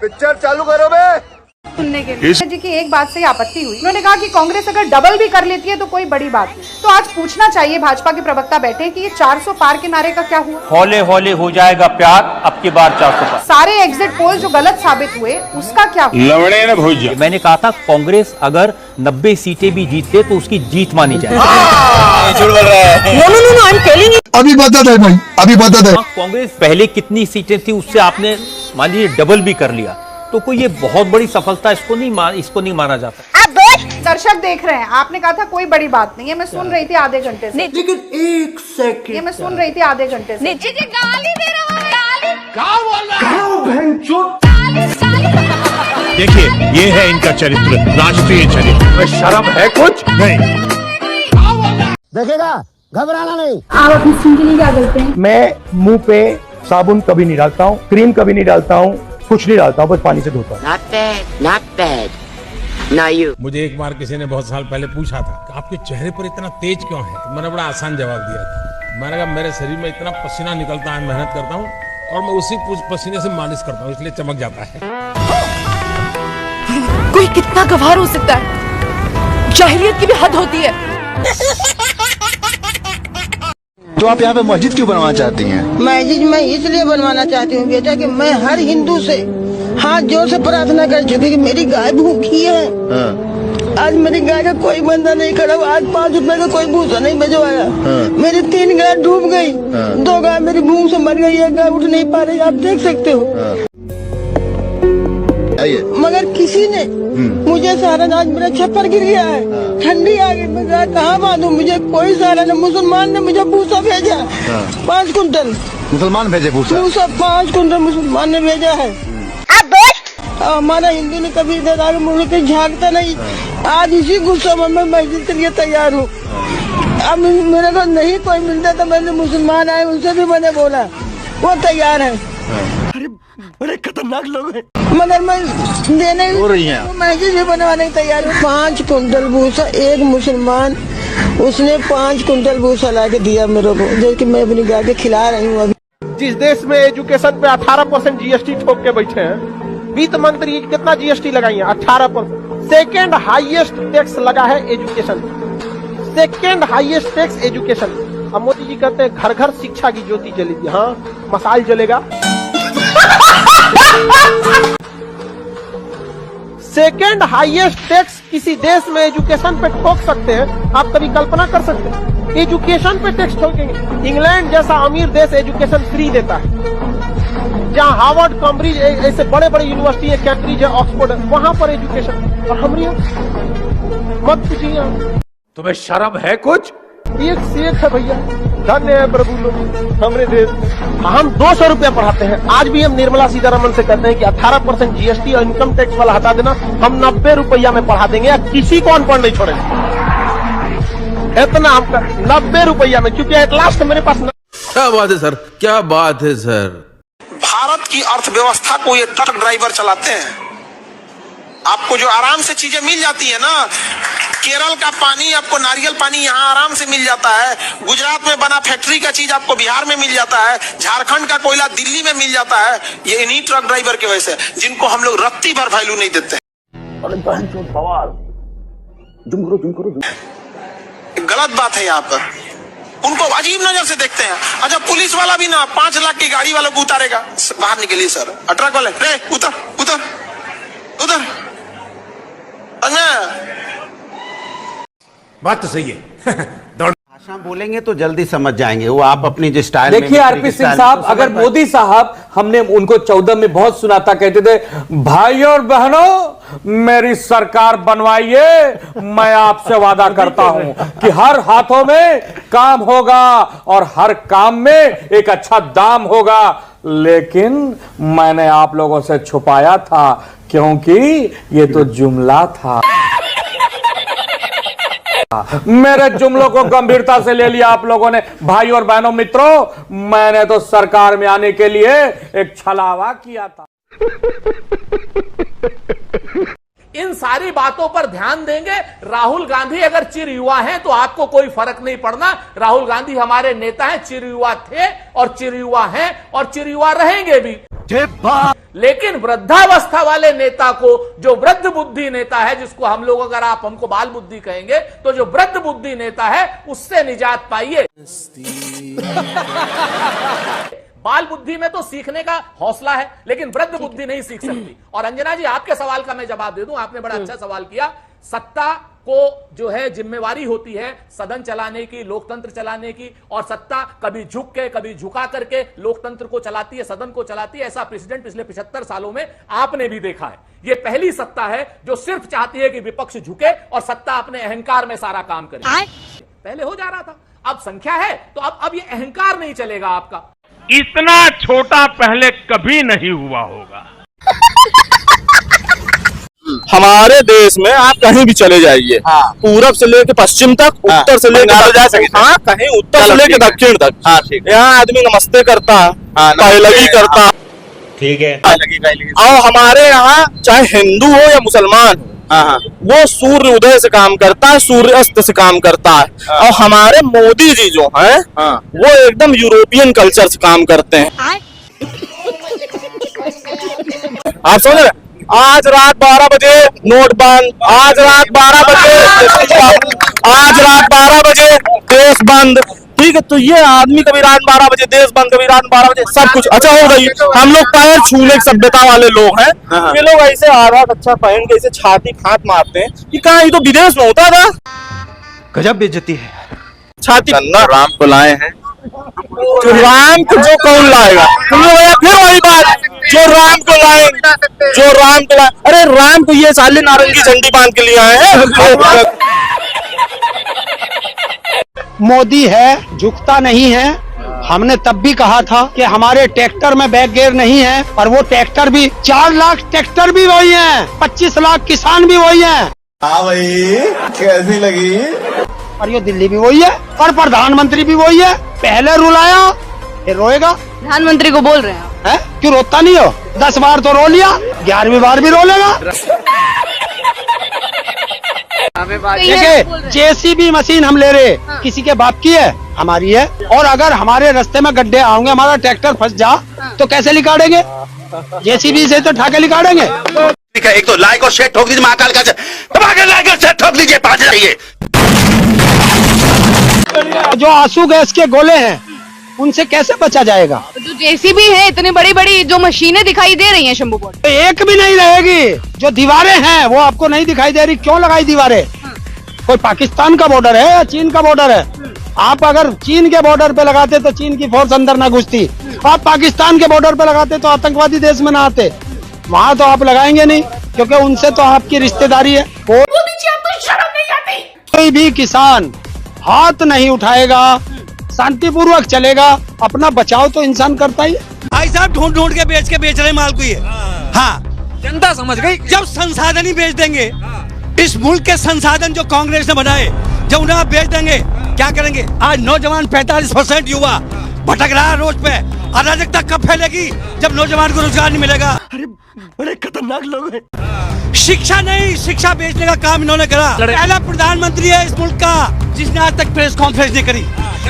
Picture चालू करो बे। सुनने के लिए जी की एक बात से ही आपत्ति हुई। उन्होंने कहा कि कांग्रेस अगर डबल भी कर लेती है तो कोई बड़ी बात नहीं। तो आज पूछना चाहिए भाजपा के प्रवक्ता बैठे कि ये 400 पार के नारे का क्या हुआ। हौले हौले हो जाएगा प्यार, अब की बार 400 पार। सारे एग्जिट पोल जो गलत साबित हुए उसका क्या हुआ। लवड़े ने भूज जा। मैंने कहा था कांग्रेस अगर 90 सीटें भी जीतते तो उसकी जीत मानी जाए। अभी बता दे भाई, अभी बता दे। कांग्रेस पहले कितनी सीटें थी उससे आपने मान लीजिए डबल भी कर लिया तो कोई ये बहुत बड़ी सफलता इसको नहीं माना जाता। दर्शक देख रहे हैं, आपने कहा था कोई बड़ी बात नहीं है। मैं सुन रही थी आधे घंटे से, लेकिन एक सेकंड ये मैं सुन रही थी आधे घंटे से। गाली दे रहा है, गाली क्या बोल रहा है बहनचोद? देखिए ये है इनका चरित्र, राष्ट्रीय चरित्र। शर्म है कुछ नहीं। देखेगा, घबराना नहीं। आप अपनी स्किन के लिए क्या करते हैं? मैं मुंह पे साबुन कभी नहीं डालता हूँ, क्रीम कभी नहीं डालता हूँ, कुछ नहीं डालता हूँ, बस पानी से धोता हूँ। Not bad. Now you. मुझे एक बार किसी ने बहुत साल पहले पूछा था कि आपके चेहरे पर इतना तेज क्यों है, तो मैंने बड़ा आसान जवाब दिया था। मैंने कहा मेरे शरीर में इतना पसीना निकलता है, मेहनत करता हूँ और मैं उसी पसीने से मालिश करता हूँ, इसलिए चमक जाता है। कोई कितना गवार हो सकता है, जाहिलियत की भी हद होती है। तो आप यहाँ पे मस्जिद क्यों बनवाना चाहती हैं? मस्जिद मैं इसलिए बनवाना चाहती हूँ बेटा कि मैं हर हिंदू से हाथ जोड़ से प्रार्थना कर चुकी कि मेरी गाय भूखी है। आज मेरी गाय का कोई बंदा नहीं खड़ा। आज 5 रुपए का कोई भूसा नहीं भिजवाया। मेरी 3 गाय डूब गई, 2 गाय मेरी भूख से मर गई, 1 गाय उठ नहीं पा रही, आप देख सकते हो। मगर किसी ने मुझे सहारा, आज मेरा छप्पर गिर गया है, ठंडी आ गई, मैं कहाँ बांधूं, मुझे कोई सहारा नहीं। मुसलमान ने मुझे भूसा भेजा 5 कुंटल। मुसलमान भेजे भूसा 5 कुंटल मुसलमान ने भेजा है। हमारा हिंदू ने कभी इधर मुझे कहीं झाँकता नहीं। आज इसी गुस्से में मैं मस्जिद के लिए तैयार हूँ। अब मेरे को नहीं कोई मिलता तो मैंने मुसलमान आए उनसे भी मैंने बोला, वो तैयार है। अरे बड़े खतरनाक लोग हैं। मगर मैं देने मस्जिद भी बनवाने की तैयार हूँ। 5 कुंटल भूसा एक मुसलमान, उसने 5 कुंटल भूसा ला के दिया मेरे को, जो कि मैं अपनी गाय के खिला रही हूँ। अभी जिस देश में एजुकेशन पे 18% जीएसटी ठोक के बैठे हैं, वित्त मंत्री कितना जीएसटी लगाई है? 18%। सेकेंड हाईएस्ट टैक्स लगा है education, second highest tax education. अब मोदी जी कहते हैं घर घर शिक्षा की ज्योति जलेगी। हाँ, मसाल जलेगा। सेकेंड हाईएस्ट टैक्स किसी देश में एजुकेशन पे ठोक सकते हैं? आप कभी कल्पना कर सकते हैं? एजुकेशन पे टैक्स ठोकेंगे। इंग्लैंड जैसा अमीर देश एजुकेशन फ्री देता है, जहाँ हार्वर्ड, कैम्ब्रिज ऐसे बड़े बड़े यूनिवर्सिटी है, कैम्ब्रिज है, ऑक्सफोर्ड है, वहां पर एजुकेशन। और हमारे मत पूछिए, तुम्हें शर्म है कुछ? एक से एक है भैया। धन्य है प्रभु लोग हमारे देश में। हम 200 रुपया पढ़ाते हैं। आज भी हम निर्मला सीतारमण से कहते हैं कि 18% जीएसटी और इनकम टैक्स वाला हटा देना, हम 90 रुपया में पढ़ा देंगे, या किसी को अनपढ़ नहीं छोड़ेंगे। इतना हम 90 रुपया में, क्योंकि एट लास्ट मेरे पास क्या बात है सर, क्या बात है सर। भारत की अर्थव्यवस्था को ये ट्रक ड्राइवर चलाते हैं। आपको जो आराम से चीजें मिल जाती है ना, केरल का पानी आपको, नारियल पानी यहाँ आराम से मिल जाता है। गुजरात में बना फैक्ट्री का चीज आपको बिहार में मिल जाता है। झारखंड का कोयला दिल्ली में मिल जाता है। ये इन्हीं ट्रक ड्राइवर की वजह से, जिनको हम लोग रत्ती भर वैल्यू नहीं देते। गलत बात है। यहाँ पर उनको अजीब नजर से देखते हैं। अच्छा, पुलिस वाला भी ना 5 लाख की गाड़ी वालों को उतारेगा, बाहर निकलिए सर। ट्रक वाले, रे उतर उतर उतर। बात तो सही है। भाषा बोलेंगे तो जल्दी समझ जाएंगे वो। आप अपनी जो स्टाइल, देखिए आरपी सिंह साहब, अगर मोदी साहब, हमने उनको 14 में बहुत सुना था, कहते थे भाई और बहनों मेरी सरकार बनवाइए, मैं आपसे वादा करता हूं कि हर हाथों में काम होगा और हर काम में एक अच्छा दाम होगा। लेकिन मैंने आप लोगों से छुपाया था, क्योंकि ये तो जुमला था। मेरे जुमलों को गंभीरता से ले लिया आप लोगों ने। भाई और बहनों, मित्रों, मैंने तो सरकार में आने के लिए एक छलावा किया था। इन सारी बातों पर ध्यान देंगे। राहुल गांधी अगर चिर युवा हैं तो आपको कोई फर्क नहीं पड़ना। राहुल गांधी हमारे नेता हैं, चिर युवा थे और चिर युवा हैं और चिर युवा रहेंगे भी। लेकिन वृद्धावस्था वाले नेता को, जो वृद्ध बुद्धि नेता है, जिसको हम लोग, अगर आप हमको बाल बुद्धि कहेंगे, तो जो वृद्ध बुद्धि नेता है उससे निजात पाइए। बाल बुद्धि में तो सीखने का हौसला है, लेकिन वृद्ध बुद्धि नहीं सीख सकती। और अंजना जी, आपके सवाल का मैं जवाब दे दूं, आपने बड़ा अच्छा सवाल किया। सत्ता को जो है जिम्मेवारी होती है सदन चलाने की, लोकतंत्र चलाने की, और सत्ता कभी झुक के कभी झुका करके लोकतंत्र को चलाती है, सदन को चलाती है। ऐसा प्रेसिडेंट पिछले 75 सालों में आपने भी देखा है। ये पहली सत्ता है जो सिर्फ चाहती है कि विपक्ष झुके और सत्ता अपने अहंकार में सारा काम करे। पहले हो जा रहा था, अब संख्या है तो अब ये अहंकार नहीं चलेगा आपका। इतना छोटा पहले कभी नहीं हुआ होगा। हमारे देश में आप कहीं भी चले जाइए, पूरब से लेकर पश्चिम तक, उत्तर से लेकर कहीं उत्तर से लेकर दक्षिण तक, यहाँ आदमी नमस्ते करता है, पहलगी करता, ठीक है। और हमारे यहाँ चाहे हिंदू हो या मुसलमान हो, वो सूर्य उदय से काम करता है, सूर्य अस्त से काम करता है। और हमारे मोदी जी जो हैं, वो एकदम यूरोपियन कल्चर से काम करते हैं। आप समझ रहे? आज रात 12 बजे नोट बंद, आज रात 12 बजे देश बंद, ठीक है। तो ये आदमी कभी रात 12 बजे देश बंद, कभी रात 12 बजे सब कुछ अच्छा हो गई। हम लोग पैर छूने की सभ्यता वाले लोग हैं। ये लोग ऐसे आधा कच्चा पहन के ऐसे छाती फात मारते हैं कि कहाँ, ये तो विदेश में होता था। गजब बेइज्जती है। छाती राम को लाए हैं, तो राम को जो कौन लाएगा? तुम लोग फिर वही बात, जो राम को लाए। अरे राम को ये साले नारंगी झंडी बांध के लिए आए हैं। मोदी है, झुकता नहीं है। हमने तब भी कहा था कि हमारे ट्रैक्टर में बैक गियर नहीं है, और वो ट्रैक्टर भी 4 लाख ट्रैक्टर भी वही है, 25 लाख किसान भी वही है। हाँ भाई, कैसी लगी? और ये दिल्ली भी वही है, और प्रधानमंत्री भी वही है। पहले रुलाया, फिर रोएगा। प्रधानमंत्री को बोल रहे हैं है? क्यों रोता नहीं हो? 10 बार तो रो लिया, 11वीं बार भी रो लेगा। देखिए, जेसीबी मशीन हम ले रहे, किसी के बाप की है? हमारी है। और अगर हमारे रास्ते में गड्ढे आओगे, हमारा ट्रैक्टर फंस जा, तो कैसे निकालेंगे? जेसीबी से तो ठाके निकालेंगे। एक तो लाइक और शेयर ठोक दीजिए, महाकाल का लाइक और शेयर ठोक दीजिए, पाँच जाइए। जो आंसू गैस के गोले हैं, उनसे कैसे बचा जाएगा? जो जेसीबी है, इतनी बड़ी बड़ी जो मशीनें दिखाई दे रही हैं शंभू बोर्ड, तो एक भी नहीं रहेगी। जो दीवारें हैं वो आपको नहीं दिखाई दे रही, क्यों लगाई दीवारें? कोई पाकिस्तान का बॉर्डर है या चीन का बॉर्डर है? आप अगर चीन के बॉर्डर पे लगाते तो चीन की फोर्स अंदर ना घुसती, आप पाकिस्तान के बॉर्डर पे लगाते तो आतंकवादी देश में ना आते। वहाँ तो आप लगाएंगे नहीं, क्योंकि उनसे तो आपकी रिश्तेदारी है। कोई भी किसान हाथ नहीं उठाएगा, शांतिपूर्वक चलेगा। अपना बचाव तो इंसान करता ही है। भाई साहब ढूंढ ढूंढ के बेच रहे माल को ये। हाँ, जनता समझ गई। जब संसाधन ही बेच देंगे, इस मुल्क के संसाधन जो कांग्रेस ने बनाए, जब उन्हें आप बेच देंगे, क्या करेंगे? आज नौजवान 45% युवा भटक रहा है रोड पे। अराजकता कब फैलेगी? जब नौजवान को रोजगार नहीं मिलेगा। अरे बड़े खतरनाक लोग हैं। शिक्षा नहीं, शिक्षा बेचने का काम इन्होंने करा। पहला प्रधानमंत्री है इस मुल्क का जिसने आज तक प्रेस कॉन्फ्रेंस नहीं करी।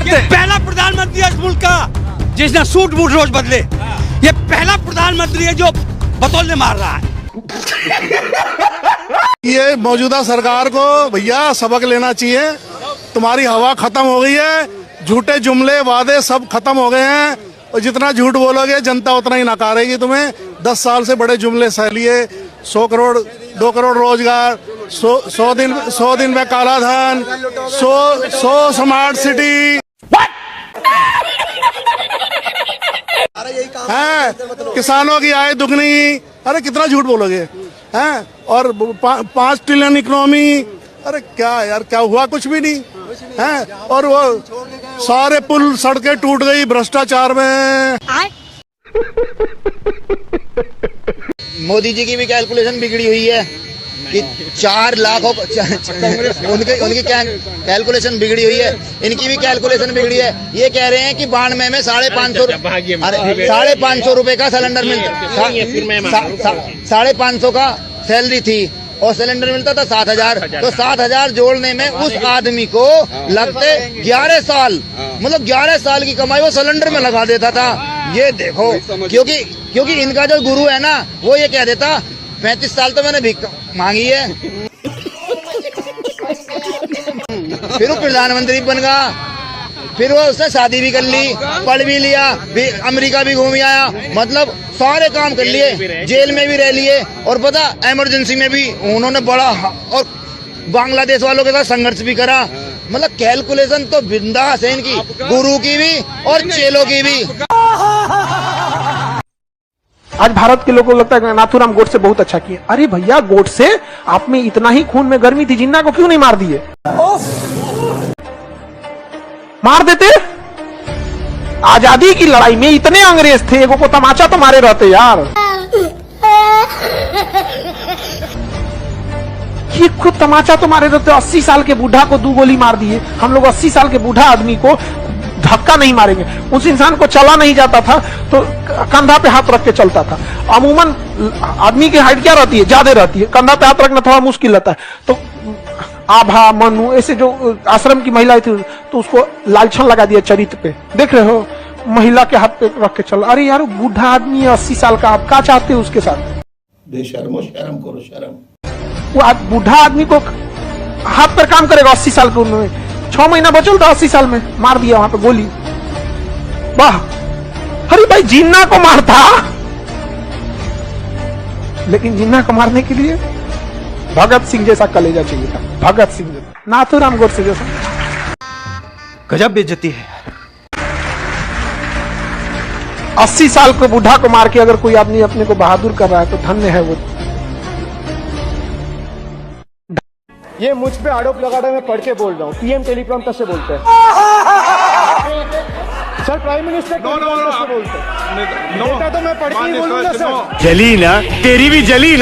ये पहला प्रधानमंत्री है इस मुल्क का जिसने सूट बूट रोज बदले। ये पहला प्रधानमंत्री है जो बतौल मार रहा है। ये मौजूदा सरकार को भैया सबक लेना चाहिए। तुम्हारी हवा खत्म हो गई है, झूठे जुमले वादे सब खत्म हो गए हैं, और जितना झूठ बोलोगे जनता उतना ही नकारेगी तुम्हें। 10 साल से बड़े जुमले सह लिए, 100 करोड़ 2 करोड़ रोजगार, 100 दिन में काला धन, 100 स्मार्ट सिटी है, किसानों की आय दुगनी। अरे कितना झूठ बोलोगे हैं? और 5 ट्रिलियन इकोनॉमी। अरे क्या यार, क्या हुआ? कुछ भी नहीं है। और वो सारे पुल सड़कें टूट गई भ्रष्टाचार में। मोदी जी की भी कैलकुलेशन बिगड़ी हुई है कि 4 लाखों उनकी कैलकुलेशन बिगड़ी हुई है, इनकी भी कैलकुलेशन बिगड़ी है। ये कह रहे हैं कि 92 में 550 रुपए का सिलेंडर मिलता, 550 का सैलरी थी, और सिलेंडर मिलता था 7,000। तो 7,000 जोड़ने में उस आदमी को लगते 11 साल, मतलब 11 साल की कमाई वो सिलेंडर में लगा देता था। ये देखो, क्योंकि इनका जो गुरु है ना, वो ये कह देता 35 साल तो मैंने भीख मांगी है। फिर वो प्रधानमंत्री बन गया, फिर वो उसने शादी भी कर ली, पढ़ भी लिया, अमेरिका भी घूम आया, मतलब सारे काम कर लिए, जेल में भी रह लिए, और पता इमरजेंसी में भी उन्होंने बड़ा, और बांग्लादेश वालों के साथ संघर्ष भी करा। मतलब कैलकुलेशन तो बिंदास है इनकी, गुरु की भी और चेलों की भी। आज भारत के लोगों को लगता है कि नाथूराम गोडसे बहुत अच्छा किया। अरे भैया, गोडसे आप में इतना ही खून में गर्मी थी, जिन्ना को क्यों नहीं मार दिए? मार देते। आजादी की लड़ाई में इतने अंग्रेज थे, एगो को तमाचा तो मारे रहते यार। ये खुद तमाचा तो मारे रहते। 80 साल के बूढ़ा को 2 गोली मार दिए। हम लोग 80 साल के बूढ़ा आदमी को धक्का नहीं मारेंगे। उस इंसान को चला नहीं जाता था तो कंधा पे हाथ रख के चलता था। अमूमन आदमी की हाइट क्या रहती है? ज्यादा रहती है, कंधा पे हाथ रखना थोड़ा मुश्किल रहता है। तो आभा, मनु, ऐसे जो आश्रम की महिलाएं थी, तो उसको लालछन लगा दिया चरित्र पे। देख रहे हो, महिला के हाथ पे रख के चल। अरे यार, बूढ़ा आदमी है 80 साल का, आप क्या चाहते हो उसके साथ? बेशर्मो, शर्म करो शर्म। वो बूढ़ा आदमी को हाथ पर काम करेगा 80 साल के उम्र में। 6 महीना बचल था 80 साल में, मार दिया वहां पे गोली। वाह, अरे भाई, जिन्ना को मारता, लेकिन जिन्ना को मारने के लिए भगत सिंह जैसा कलेजा चाहिए था। भगत सिंह जैसा, नाथूराम गोडसे जैसा। गजब बेइज्जती है। 80 साल के बूढ़ा को मार के अगर कोई आदमी अपने को बहादुर कर रहा है तो धन्य है वो। ये मुझ पे आरोप लगा रहा है, मैं पढ़ के बोल रहा हूँ। पीएम टेलीप्रॉम्प्टर से बोलते हैं सर, प्राइम मिनिस्टर टेलीप्रॉम्प्टर से बोलते हैं। बेटा तो मैं पढ़ के ही बोलूंगा सर। जली ना, तेरी भी जली ना।